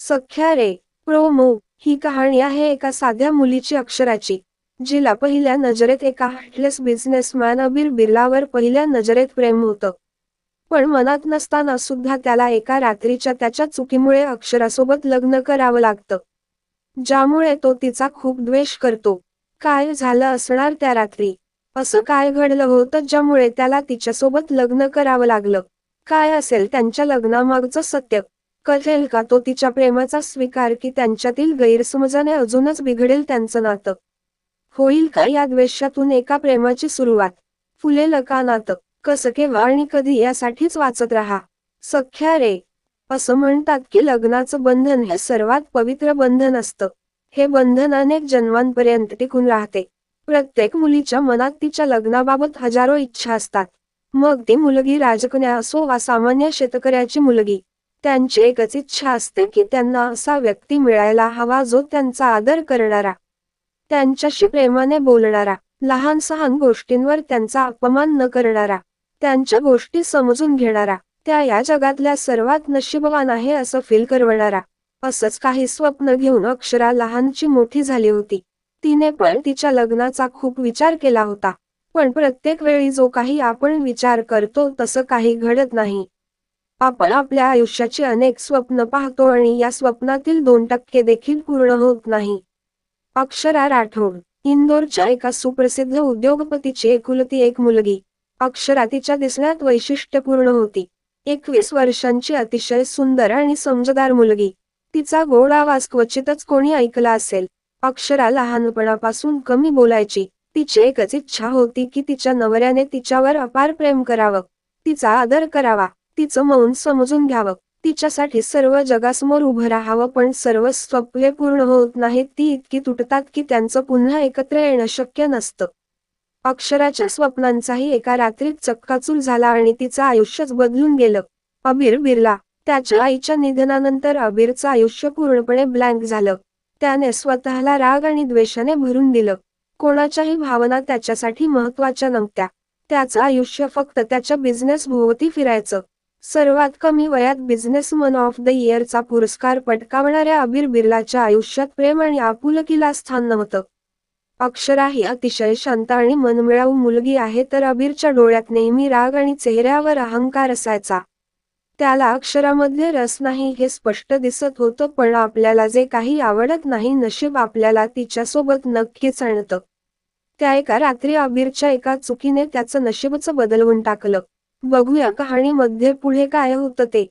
सख्या रे प्रोमो ही कहाणी आहे एका साध्या मुलीची अक्षराची, जिला पहिल्या नजरेत एका हार्टलेस बिझनेसमॅन अबीर बिर्लावर पहिल्या नजरेत प्रेम होतं. पण मनात नसताना सुद्धा त्याला एका रात्रीच्या त्याच्या चुकीमुळे अक्षरासोबत लग्न करावं लागतं, ज्यामुळे तो तिचा खूप द्वेष करतो. काय झालं असणार त्या रात्री? असं काय घडलं होतं ज्यामुळे त्याला तिच्यासोबत लग्न करावं लागलं? काय असेल त्यांच्या लग्नामागचं सत्य? कळेल का तो तिच्या प्रेमाचा स्वीकार, की त्यांच्यातील गैरसमजाने अजूनच बिघडेल त्यांचं नातं? होईल का या द्वेषातून एका प्रेमाची सुरुवात? फुलेल का नातं? कसं, केव्हा आणि कधी यासाठीच वाचत राहा. सख्या रे. असं म्हणतात की लग्नाचं बंधन हे सर्वात पवित्र बंधन असतं. हे बंधन अनेक जन्मांपर्यंत टिकून राहते. प्रत्येक मुलीच्या मनात तिच्या लग्नाबाबत हजारो इच्छा असतात. मग ती मुलगी राजकन्या असो वा सामान्य शेतकऱ्याची मुलगी, त्यांची एकच इच्छा असते की त्यांना असा व्यक्ती मिळायला हवा जो त्यांचा आदर करणारा, त्यांच्याशी प्रेमाने बोलणारा, लहान सहान गोष्टींवर त्यांचा अपमान न करणारा, त्यांच्या गोष्टी समजून घेणारा, त्या या जगातल्या सर्वात नशीबवान आहे असं फील करवणारा. असंच काही स्वप्न घेऊन अक्षरा लहानची मोठी झाली होती. तिने पण तिच्या लग्नाचा खूप विचार केला होता. पण प्रत्येक वेळी जो काही आपण विचार करतो तसं काही घडत नाही. आपण आपल्या आयुष्याची अनेक स्वप्न पाहतो आणि या स्वप्नातील 2% देखील पूर्ण होत नाही. अक्षरा राठोड, इंदोरच्या एका सुप्रसिद्ध उद्योगपतीची एकुलती एक मुलगी. अक्षरा तिच्या दिसण्यात वैशिष्ट्यपूर्ण होती. 21 वर्षांची अतिशय सुंदर आणि समजदार मुलगी. तिचा गोड आवाज क्वचितच कोणी ऐकला असेल. अक्षरा लहानपणापासून कमी बोलायची. तिची एकच इच्छा होती की तिच्या नवऱ्याने तिच्यावर अपार प्रेम करावं, तिचा आदर करावा, तिचं मौन समजून घ्यावं, तिच्यासाठी सर्व जगासमोर उभं राहावं. पण सर्व स्वप्ने पूर्ण होत नाहीत. ती इतकी तुटतात की त्यांचं पुन्हा एकत्र येणं शक्य नसतं. अक्षराच्या स्वप्नांचाही एका रात्रीत चक्काचूर झाला आणि तिचं आयुष्यच बदलून गेलं. अबीर बिर्ला. त्याच्या आईच्या निधनानंतर अबीरचं आयुष्य पूर्णपणे ब्लँक झालं. त्याने स्वतःला राग आणि द्वेषाने भरून दिलं. कोणाच्याही भावना त्याच्यासाठी महत्त्वाच्या नव्हत्या. त्याचं आयुष्य फक्त त्याच्या बिझनेस भोवती फिरायचं. सर्वात कमी वयात बिझनेसमन ऑफ द इयरचा पुरस्कार पटकावणाऱ्या अबीर बिर्लाच्या आयुष्यात प्रेम आणि आपुलकीला स्थान नव्हतं. अक्षरा ही अतिशय शांत आणि मनमिळाऊ मुलगी आहे, तर अबीरच्या डोळ्यात नेहमी राग आणि चेहऱ्यावर अहंकार असायचा. त्याला अक्षरामध्ये रस नाही हे स्पष्ट दिसत होतं. पण आपल्याला जे काही आवडत नाही, नशीब आपल्याला तिच्यासोबत नक्कीच आणतं. त्या एका रात्री अबीरच्या एका चुकीने त्याचं नशीबच बदलवून टाकलं. बघूया कहाणीमध्ये पुढे काय होतं ते.